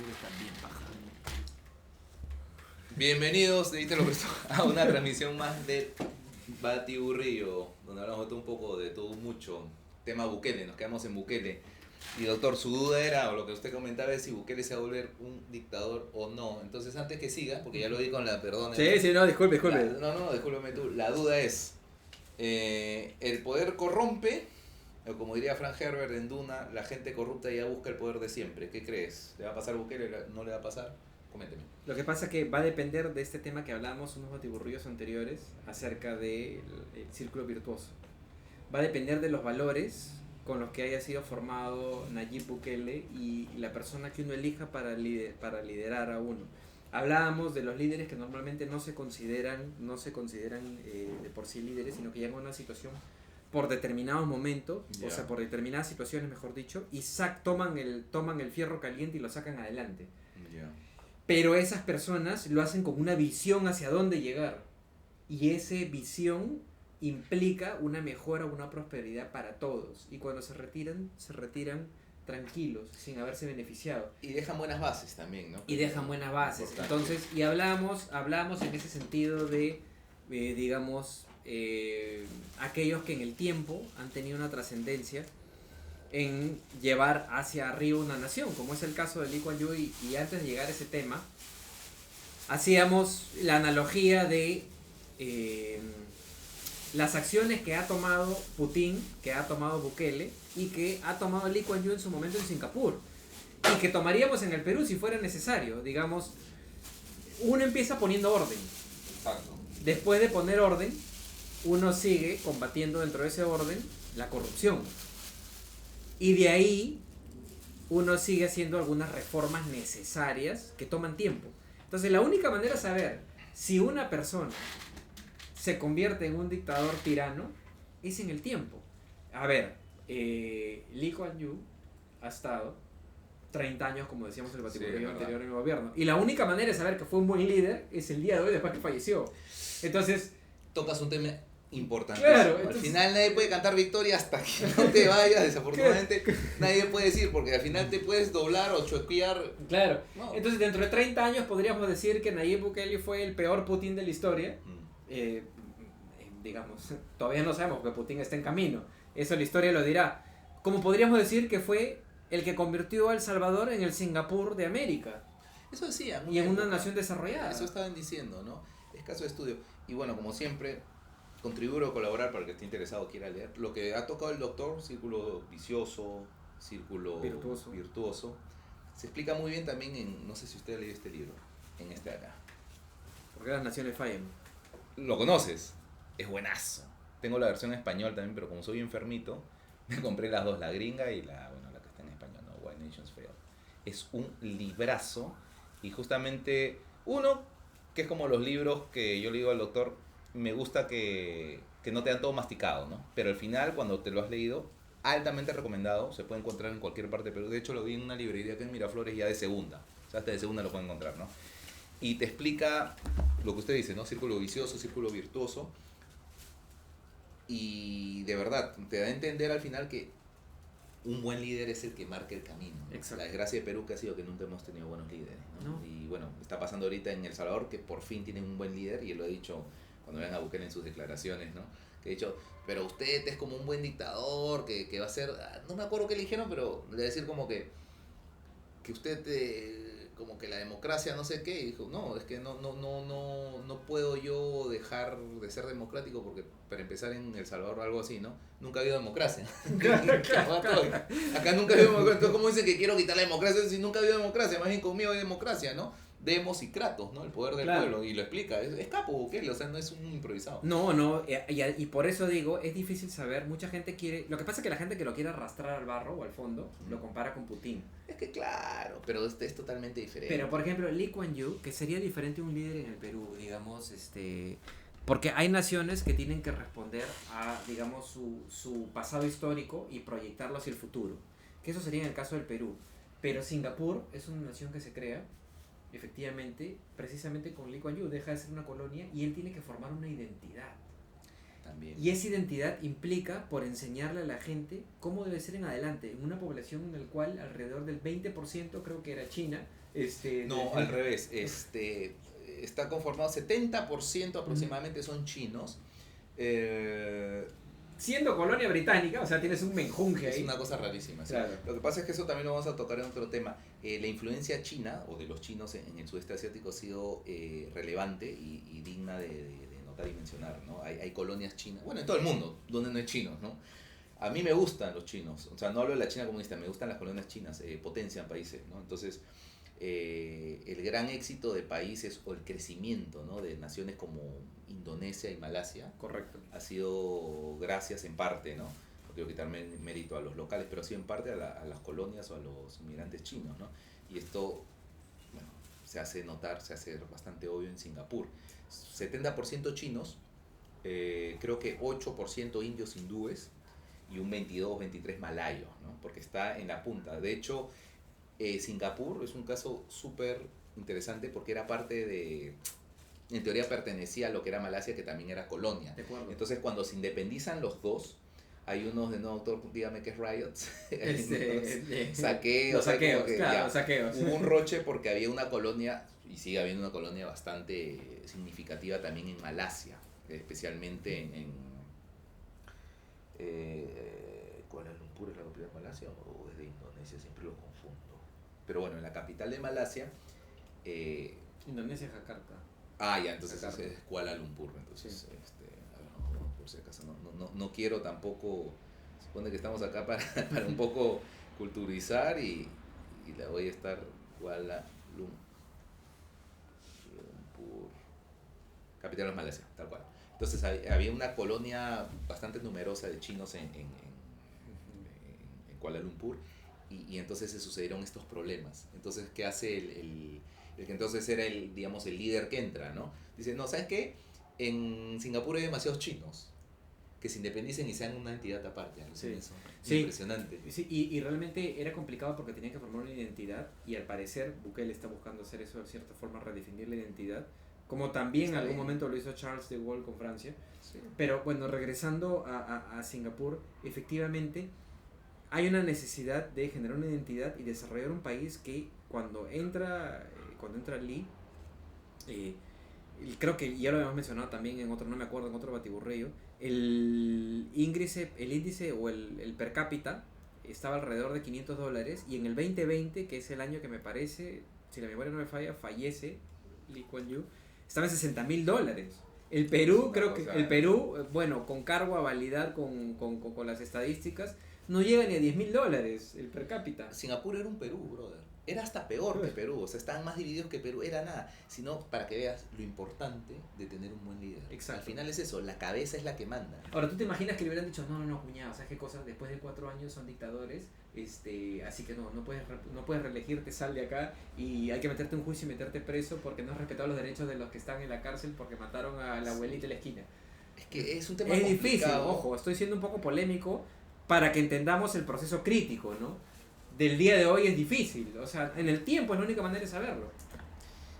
libro está bien paja. Bienvenidos, a una transmisión más de Batiburrillo, donde hablamos de todo un poco, de todo mucho. Tema Bukele, nos quedamos en Bukele. Y doctor, su duda era, o lo que usted comentaba, es si Bukele se va a volver un dictador o no. Entonces, antes que siga, porque ya lo di con la perdón. Sí, no, disculpe. No, discúlpeme tú. La duda es, ¿el poder corrompe? O como diría Frank Herbert en Duna, la gente corrupta ya busca el poder de siempre. ¿Qué crees? ¿Le va a pasar a Bukele? ¿No le va a pasar? Coménteme. Lo que pasa es que va a depender de este tema que hablamos unos batiburrillos anteriores acerca del círculo virtuoso. Va a depender de los valores con los que haya sido formado Nayib Bukele y la persona que uno elija para liderar a uno. Hablábamos de los líderes que normalmente no se consideran de por sí líderes, sino que llegan a una situación por determinados momentos, o sea, por determinadas situaciones, mejor dicho, y toman el fierro caliente y lo sacan adelante. Pero esas personas lo hacen con una visión hacia dónde llegar. Y esa visión implica una mejora, una prosperidad para todos. Y cuando se retiran tranquilos, sin haberse beneficiado. Y dejan buenas bases también, ¿no? Y dejan buenas bases. Entonces, y hablamos en ese sentido de, digamos, aquellos que en el tiempo han tenido una trascendencia en llevar hacia arriba una nación, como es el caso de Lee Kuan Yew, y antes de llegar a ese tema, hacíamos la analogía de las acciones que ha tomado Putin, que ha tomado Bukele, y que ha tomado Lee Kuan Yew en su momento en Singapur, y que tomaríamos en el Perú si fuera necesario. Digamos, uno empieza poniendo orden. Exacto. Después de poner orden, uno sigue combatiendo dentro de ese orden la corrupción. Y de ahí uno sigue haciendo algunas reformas necesarias que toman tiempo. Entonces la única manera de saber si una persona se convierte en un dictador tirano es en el tiempo. A ver, Lee Kuan Yew ha estado 30 años, como decíamos en el batiburrillo anterior, en el gobierno. Y la única manera de saber que fue un buen líder es el día de hoy, después que falleció. Entonces, tocas un tema importante. Claro, al final nadie puede cantar victoria hasta que no te vayas, desafortunadamente. Nadie puede decir, porque al final te puedes doblar o choquear. Claro. No. Entonces, dentro de 30 años podríamos decir que Nayib Bukele fue el peor Putin de la historia. Digamos, todavía no sabemos que Putin está en camino. Eso la historia lo dirá. Como podríamos decir que fue el que convirtió a El Salvador en el Singapur de América. Eso decía. Y en una nación desarrollada. Eso estaban diciendo, ¿no? Escaso de estudio. Y bueno, como siempre, contribuir o colaborar para el que esté interesado quiera leer. Lo que ha tocado el doctor, círculo vicioso, círculo virtuoso, se explica muy bien también en, no sé si usted ha leído este libro, en este de acá. ¿Por qué las naciones fallan? ¿Lo conoces? Es buenazo. Tengo la versión en español también, pero como soy enfermito, me compré las dos, la gringa y la que está en español, ¿no? Why Nations Fail. Es un librazo y justamente uno, que es como los libros que yo le digo al doctor, me gusta que no te dan todo masticado, ¿no? Pero al final, cuando te lo has leído, altamente recomendado, se puede encontrar en cualquier parte de Perú. De hecho, lo vi en una librería que en Miraflores ya de segunda. O sea, hasta de segunda lo pueden encontrar, ¿no? Y te explica lo que usted dice, ¿no? Círculo vicioso, círculo virtuoso. Y de verdad, te da a entender al final que un buen líder es el que marca el camino, ¿no? Exacto. La desgracia de Perú que ha sido que nunca hemos tenido buenos líderes, ¿no? No. Y bueno, está pasando ahorita en El Salvador que por fin tienen un buen líder, y él lo ha dicho cuando vean a Bukele en sus declaraciones, ¿no? Que ha dicho, pero usted es como un buen dictador, que va a ser, no me acuerdo qué le dijeron, pero le decir como que usted como que la democracia no sé qué, y dijo, no, es que no puedo yo dejar de ser democrático porque para empezar en El Salvador algo así, ¿no? Nunca ha habido democracia. Acá nunca ha habido democracia. Entonces, ¿cómo dice que quiero quitar la democracia si nunca ha habido democracia? Más bien conmigo hay democracia, ¿no? Demos y Kratos, ¿no? El poder del pueblo, y lo explica. Es capo Bukele, o sea, no es un improvisado. No, y por eso digo, es difícil saber, mucha gente quiere, lo que pasa es que la gente que lo quiere arrastrar al barro o al fondo, lo compara con Putin. Es que claro, pero es totalmente diferente. Pero por ejemplo, Lee Kuan Yew, que sería diferente a un líder en el Perú, digamos, porque hay naciones que tienen que responder a, digamos, su pasado histórico y proyectarlo hacia el futuro, que eso sería en el caso del Perú. Pero Singapur es una nación que se crea, efectivamente, precisamente con Lee Kuan Yew, deja de ser una colonia y él tiene que formar una identidad. También. Y esa identidad implica por enseñarle a la gente cómo debe ser en adelante, en una población en la cual alrededor del 20% creo que era China. No, al revés. Está conformado, 70% aproximadamente son chinos. Siendo colonia británica, o sea, tienes un menjunje ahí. Es una cosa rarísima. ¿Sí? Claro. Lo que pasa es que eso también lo vamos a tocar en otro tema. La influencia china o de los chinos en el sudeste asiático ha sido relevante y digna de notar y mencionar, ¿no? Hay colonias chinas, bueno, en todo el mundo, donde no hay chinos, ¿no? A mí me gustan los chinos, o sea, no hablo de la China comunista, me gustan las colonias chinas, potencian países, ¿no? Entonces, el gran éxito de países o el crecimiento, ¿no?, de naciones como Indonesia y Malasia, Correcto, ha sido gracias en parte, ¿no?, no quiero quitarme mérito a los locales, pero ha sido en parte a las colonias o a los inmigrantes chinos, ¿no? Y esto, bueno, se hace notar, se hace bastante obvio en Singapur. 70% chinos, creo que 8% indios hindúes y un 22-23 malayos, ¿no? Porque está en la punta. De hecho, Singapur es un caso súper interesante porque era parte de, en teoría pertenecía a lo que era Malasia, que también era colonia. de acuerdo. Entonces cuando se independizan los dos, hay unos de no, doctor, dígame qué es riots, saqueos, los saqueos, que, claro, ya, los saqueos. hubo un roche porque había una colonia, y sigue habiendo una colonia bastante significativa también en Malasia, especialmente en Kuala Lumpur, ¿es la capital de Malasia o es de Indonesia? Siempre lo confundo. Pero bueno, en la capital de Malasia, Indonesia, Jakarta. ya, entonces Jakarta. es Kuala Lumpur, entonces, Sí. a ver, por si acaso, no quiero tampoco, supone que estamos acá para un poco culturizar y la voy a estar Kuala Lumpur, capital de Malasia, tal cual. Entonces había una colonia bastante numerosa de chinos en Kuala Lumpur y entonces se sucedieron estos problemas. Entonces, ¿qué hace el que entonces era digamos, el líder que entra, ¿no? Dice, no, ¿sabes qué? En Singapur hay demasiados chinos que se independicen y sean una entidad aparte. Sí. Eso. Sí. Impresionante. Sí, y realmente era complicado porque tenía que formar una identidad y al parecer Bukele está buscando hacer eso de cierta forma, redefinir la identidad, como también en Está algún bien. momento lo hizo Charles de Gaulle con Francia. Sí. Pero bueno, regresando a Singapur, efectivamente hay una necesidad de generar una identidad y desarrollar un país que cuando entra Lee, y creo que ya lo habíamos mencionado también en otro, no me acuerdo, en otro batiburrillo, el índice o el per cápita estaba alrededor de $500 y en el 2020, que es el año que me parece, si la memoria no me falla, fallece Lee Kuan Yew, estaba en $60,000. El Perú, creo que el Perú, bueno, con cargo a validar con las estadísticas, no llega ni a $10,000 el per cápita. Singapur era un Perú, brother. Era hasta peor que Perú, o sea, estaban más divididos que Perú, era nada, sino para que veas lo importante de tener un buen líder. Exacto. Al final es eso, la cabeza es la que manda. Ahora, ¿tú te imaginas que le hubieran dicho, no, cuñado, ¿sabes qué cosas? Después de 4 años son dictadores, así que no puedes reelegirte, sal de acá y hay que meterte en un juicio y meterte preso porque no has respetado los derechos de los que están en la cárcel porque mataron a la abuelita de la esquina? Es que es un tema Es complicado. difícil, ojo, estoy siendo un poco polémico para que entendamos el proceso crítico, ¿no? Del día de hoy es difícil, o sea, en el tiempo es la única manera de saberlo.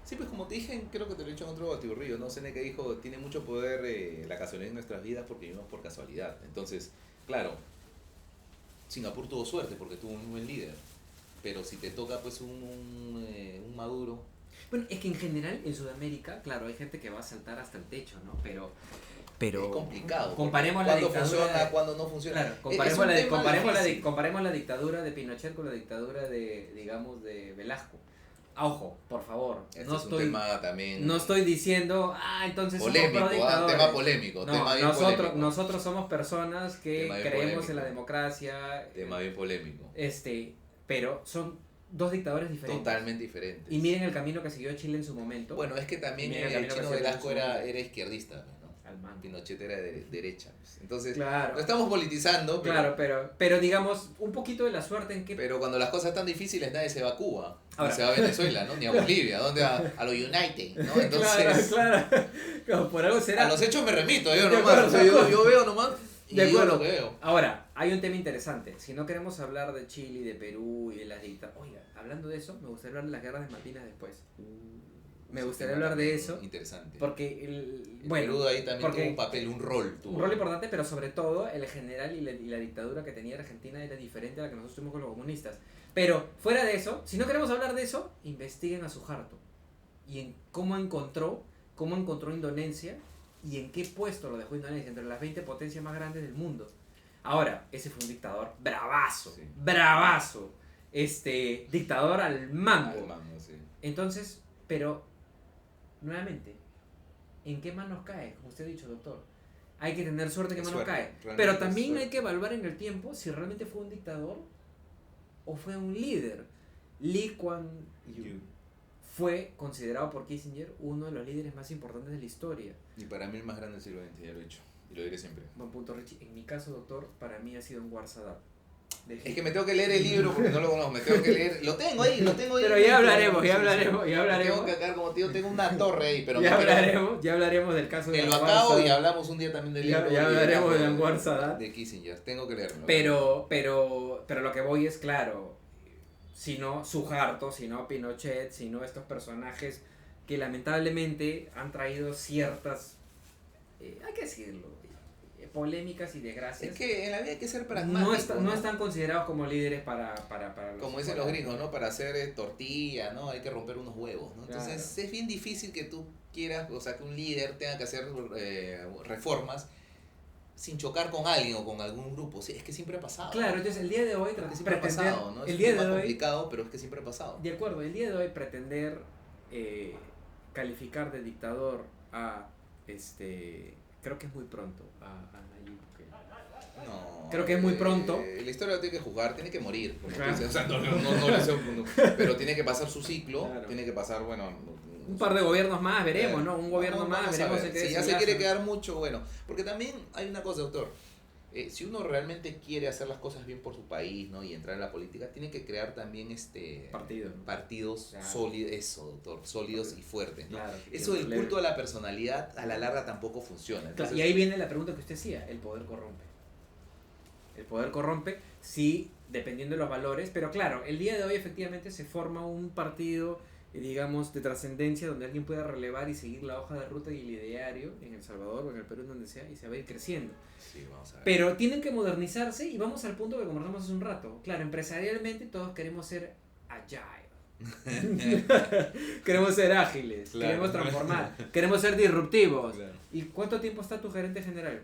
Sí, pues como te dije, creo que te lo he dicho en otro batiburrillo, ¿no? Seneca dijo, tiene mucho poder la casualidad en nuestras vidas porque vivimos por casualidad. Entonces, claro, Singapur tuvo suerte porque tuvo un buen líder, pero si te toca pues un Maduro... Bueno, es que en general en Sudamérica, claro, hay gente que va a saltar hasta el techo, ¿no? Pero es complicado. Comparemos la cuándo dictadura funciona, cuándo no funciona. Claro, Comparemos comparemos la dictadura de Pinochet con la dictadura de, digamos, de Velasco. Ojo, por favor, Este es un tema también no estoy diciendo, entonces polémico, somos pro dictadores. tema polémico, No, tema bien polémico. nosotros somos personas que Tema bien creemos polémico. en la democracia. Tema bien polémico. Pero son dos dictadores diferentes. Totalmente diferentes. Y miren el camino que siguió Chile en su momento. Bueno, es que también Mira, el Camilo Chino García Velasco Bernal. era izquierdista, ¿no? Al mango. Pinochet era de derecha. Entonces, Claro. no estamos politizando, pero digamos, un poquito de la suerte en que... pero cuando las cosas están difíciles nadie se va a Cuba, Ahora. ni se va a Venezuela, ¿no? Ni a Bolivia, ¿dónde a los United, ¿no? Entonces, Claro. Como por algo será. a los hechos me remito, yo De nomás, acuerdo, o sea, de acuerdo. yo veo nomás y De digo acuerdo. lo que veo. Ahora, hay un tema interesante. Si no queremos hablar de Chile, de Perú y de las dictaduras... Oiga, hablando de eso, me gustaría hablar de las guerras de Malvinas después. Me Ese gustaría tema hablar de también eso. interesante. Porque El bueno, Perú ahí también porque tuvo un papel, un rol. un rol importante, pero sobre todo el general y la dictadura que tenía Argentina era diferente a la que nosotros tuvimos con los comunistas. Pero fuera de eso, si no queremos hablar de eso, investiguen a Suharto y en cómo encontró Indonesia y en qué puesto lo dejó Indonesia entre las 20 potencias más grandes del mundo. Ahora, ese fue un dictador bravazo, Sí. bravazo, dictador al mambo. Al mango, sí. Entonces, pero nuevamente, ¿en qué manos cae? Como usted ha dicho, doctor. Hay que tener suerte en qué Es manos suerte, cae. realmente Pero es también hay suerte. que evaluar en el tiempo si realmente fue un dictador o fue un líder. Lee Kuan Yew fue considerado por Kissinger uno de los líderes más importantes de la historia. Y para mí el más grande del siglo XX, ya lo he dicho. Y lo diré siempre. Buen punto, Richie. En mi caso, doctor, para mí ha sido un Sadat. Es que me tengo que leer el libro porque no lo conozco. Me tengo que leer. Lo tengo ahí. Pero ya hablaremos, ya hablaremos, ya hablaremos. Tengo que acá, como tío, tengo una torre ahí, pero ya no quiero- hablaremos, ya hablaremos del caso de Me lo Anwar acabo y Sadat. hablamos un día también del libro. Ya hablaremos de Anwar Sadat. De Kissinger. Tengo que leerlo. Pero lo que voy es claro, si no Suharto, si no Pinochet, si no estos personajes que lamentablemente han traído ciertas, hay que decirlo, polémicas y desgracias. Es que en la vida hay que ser pragmático. No están considerados como líderes para los Como dicen los gringos, ¿no? Para hacer tortilla, ¿no? Hay que romper unos huevos, ¿no? Entonces Claro. es bien difícil que tú quieras, o sea, que un líder tenga que hacer reformas sin chocar con alguien o con algún grupo. Sí, es que siempre ha pasado. Claro, entonces el día de hoy Es que siempre ha pasado, ¿no? Es el un día tema de hoy, complicado, pero es que siempre ha pasado. de acuerdo, el día de hoy pretender calificar de dictador a creo que es muy pronto a Nayib Bukele. No. Creo que es muy pronto. La historia lo tiene que jugar, tiene que morir. Como Claro. tú dices. O sea, no le deseo- pero tiene que pasar su ciclo, Claro. tiene que pasar, bueno. Un par de gobiernos más, veremos, ¿no? Un gobierno Vamos más, a veremos ver. en qué Si ya se desenlaza. quiere quedar mucho, bueno. Porque también hay una cosa, doctor. Si uno realmente quiere hacer las cosas bien por su país, ¿no? Y entrar en la política, tiene que crear también partidos Claro. sólidos, eso, doctor, sólidos y fuertes, ¿no? Claro, Eso del culto a la personalidad a la larga tampoco funciona. Claro, Entonces, y ahí viene la pregunta que usted hacía, el poder corrompe. El poder corrompe, sí, dependiendo de los valores, pero claro, el día de hoy efectivamente se forma un partido, digamos, de trascendencia donde alguien pueda relevar y seguir la hoja de ruta y el ideario en El Salvador o en el Perú, en donde sea, y se va a ir creciendo. sí, vamos a ver. Pero tienen que modernizarse y vamos al punto que conversamos hace un rato. Claro, empresarialmente todos queremos ser agile. Queremos ser ágiles, Claro. queremos transformar, queremos ser disruptivos. Claro, ¿Y cuánto tiempo está tu gerente general?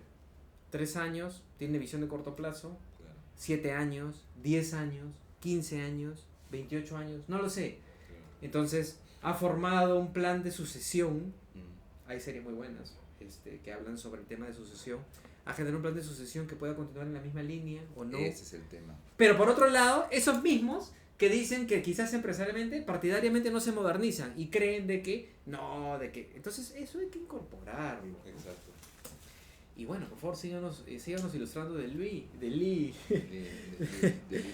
3 años, tiene visión de corto plazo, claro, 7 años, 10 años, 15 años, 28 años, no lo sé. claro. Entonces, ha formado un plan de sucesión. Mm. Hay series muy buenas que hablan sobre el tema de sucesión. Ha generado un plan de sucesión que pueda continuar en la misma línea o no. Ese es el tema. Pero por otro lado, esos mismos que dicen que quizás empresarialmente, partidariamente no se modernizan y creen de que no, de que... Entonces eso hay que incorporarlo. Exacto. Y bueno, por favor, síganos ilustrando de Lee. De Lee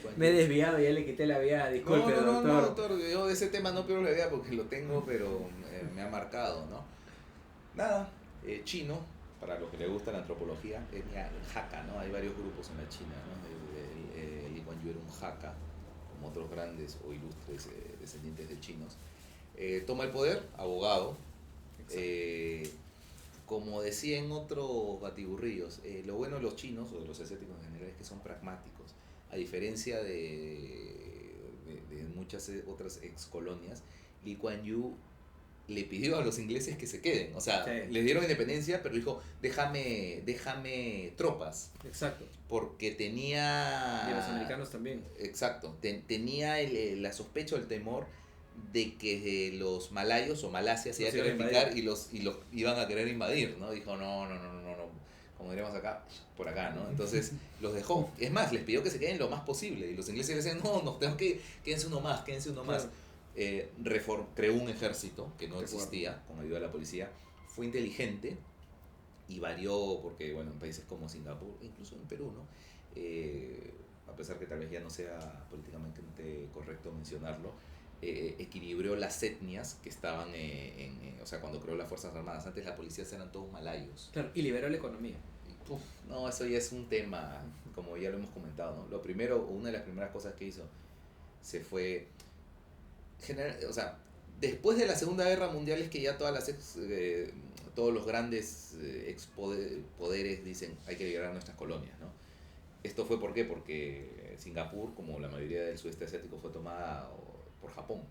Kuan Me he Yew. desviado, ya le quité la vía, disculpe, no, doctor. doctor, yo de ese tema no pierdo la idea porque lo tengo, pero me ha marcado, ¿no? Nada, chino, para los que les gusta la antropología, es Hakka, ¿no? Hay varios grupos en la China, ¿no? Lee Kuan Yew era un Hakka, como otros grandes o ilustres descendientes de chinos. Toma el poder, abogado. Como decía en otros batiburrillos, lo bueno de los chinos o de los asiáticos en general es que son pragmáticos. A diferencia de muchas otras ex colonias, Lee Kuan Yew le pidió a los ingleses que se queden. O sea, Sí. les dieron independencia, pero dijo, déjame tropas. Exacto. Porque tenía... Y a los americanos también. Exacto. Tenía la sospecha o el temor de que los malayos o Malasia se Los iba a querer iban a picar y los iban a querer invadir, ¿no? Dijo, no, como diremos acá, por acá, ¿no? Entonces los dejó. Es más, les pidió que se queden lo más posible y los ingleses le decían, no, tenemos que, quédense uno más. Claro. Creó un ejército que no De existía con ayuda de la policía. Fue inteligente y varió porque, bueno, en países como Singapur, incluso en Perú, ¿no? A pesar que tal vez ya no sea políticamente correcto mencionarlo, equilibró las etnias que estaban o sea, cuando creó las Fuerzas Armadas. Antes las policías eran todos malayos. Claro, y liberó la economía. Y, no, eso ya es un tema, como ya lo hemos comentado, ¿no? Lo primero, una de las primeras cosas que hizo, se fue, o sea, Después de la Segunda Guerra Mundial es que ya todos los grandes poderes dicen hay que liberar nuestras colonias, ¿no? ¿Esto fue por qué? Porque Singapur, como la mayoría del sudeste asiático, fue tomada por Japón.